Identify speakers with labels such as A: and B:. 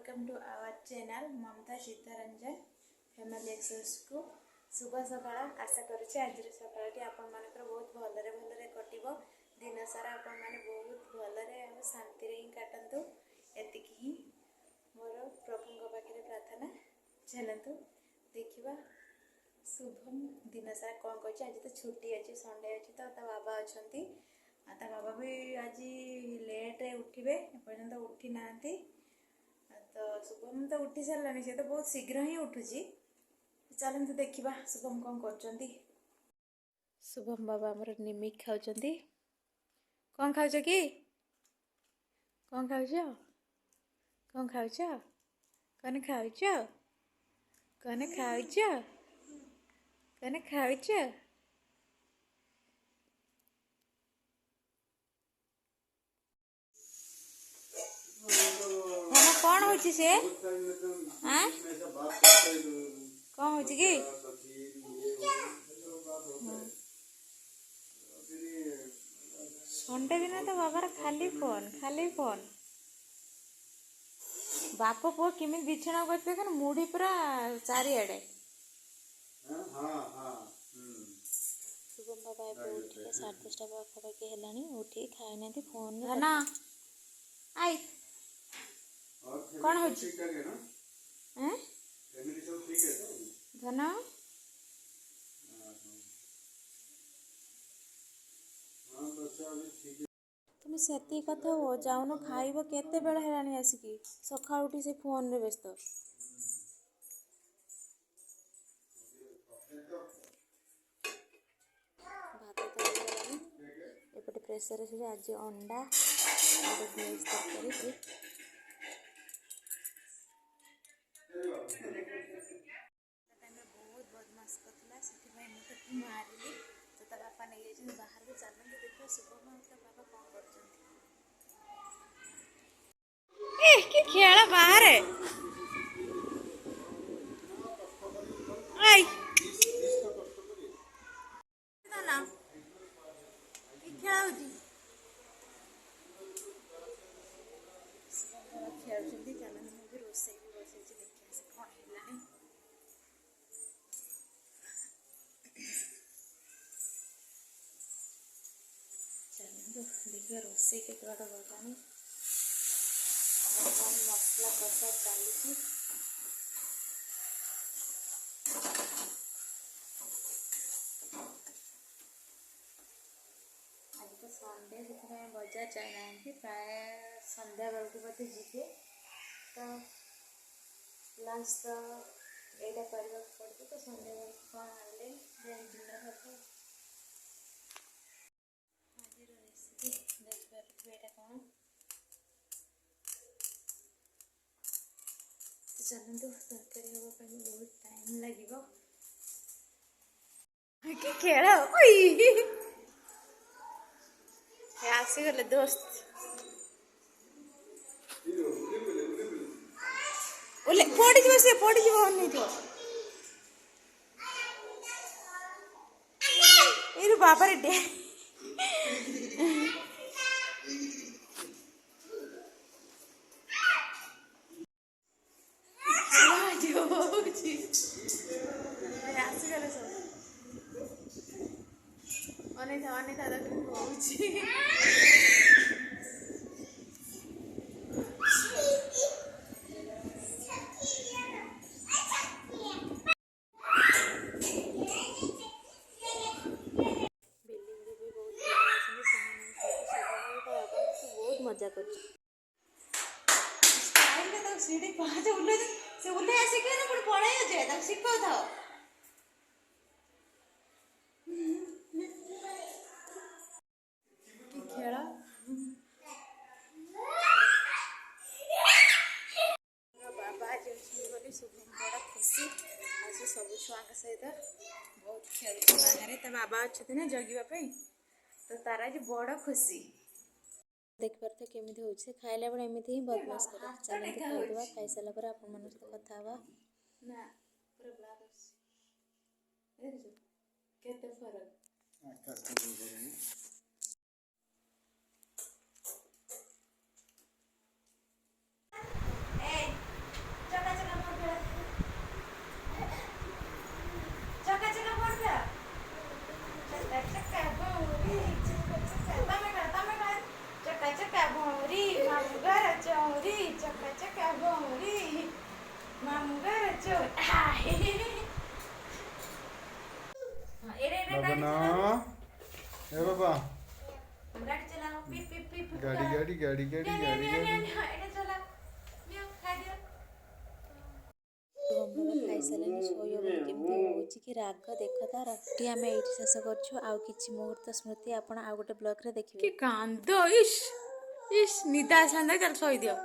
A: Welcome to our channel Mamata Sitaranjan family access को शुभ सकाळ। आशा करुच्चे आज सकाळटी आपण मानकर बहुत भलरे भलरे कटिबो। दिन सारा आपण माने बहुत भलरे और शांति रे काटंतु एतिकी ही मोर प्रभु पाखे प्रार्थना। चलतु देखिबा शुभम दिन सारा कौन कर। आज तो छुट्टी अच्छी संडे अच्छी तो बाबा अच्छा ता बाबा भी आज लेट उठे एपर्यंत उठी ना तो शुभम तो उठी सारे सी तो बहुत शीघ्र ही उठुची। चलते देखा शुभम कौन कर। शुभम बाबा आमर निमिक खाऊँ कौन खाऊ कि कौन खाऊ कौन खाऊ कौन खाऊ कौन खाऊ कौन खाऊ कौन हो से कौन हो कि संडे दिन तो बाबार खाली फोन बाप पुओ किमी बिछना कर मुड़ी पूरा चारिआडे। शुभम बाबा उठे 10:30 पाखापाखि है उठी खाई ना फोन ना आई कौन हो धन तुम से कथा हो जाऊन खाइब केते बेला हेलानी आसिकी सखा उठी से फोन रे व्यस्त। भात तो एपटे प्रेसर से आज अंडा भेज तरकारी बहुत बदमाश करता से मारिली तो ता बापा नहीं बाहर को चलते देखो शुभम बाबा कौन कर खेल बाहर देखिए रोसे के बड़ा गलानी मसला कषा चली आज तो संडे से बजार जाना प्राय संध्या बेल को बोधे जी तो लंच तो यहाँ करने पड़े तो संध्या बेल कौन आने डिनर हम देखिए कौन चलते तरकारी हाँपाई बहुत टाइम लगे कि खेल आसीगले दोस्त पड़ सी पड़ ये बाबा रे आसीगले सब अनेथा देखिए मजा कर सीढ़ी पाँच उल्ले से उल्ले आसिक पड़े जाए शिखो था खेल बाबा आज बोली शुभम बड़ा खुशी आज सब छुआ सहित बहुत खेल बाहर बाबा अच्छे ना जगवाई तो तार आज बड़ खुशी देख पारे केमी हो खाइला बेले एमती ही बदमाश करे। चलते खाईदे खाई सारा पर आप कथा ना केते फरक
B: बाबा ए बाबा गाड़ी गाड़ी गाड़ी गाड़ी गाड़ी गाड़ी
A: ଖାଇସାରିଲେଣି ଶୋଇବ ବୋଲି କେମିତି ହେଉଛି କି ରାଗ ଦେଖ ତାର ଟି ଆମେ ଏଇଠି ଶେଷ କରୁଛୁ। ଆଉ କିଛି ମୁହୂର୍ତ୍ତ ସ୍ମୃତି ଆପଣ ଆଉ ଗୋଟେ ବ୍ଲଗ୍ରେ ଦେଖିବେ। କି କାନ୍ଦ ଇସ୍ ଇସ୍ ନିଦ ଆସିଲାନି ଚାଲ ଶୋଇଦିଅ।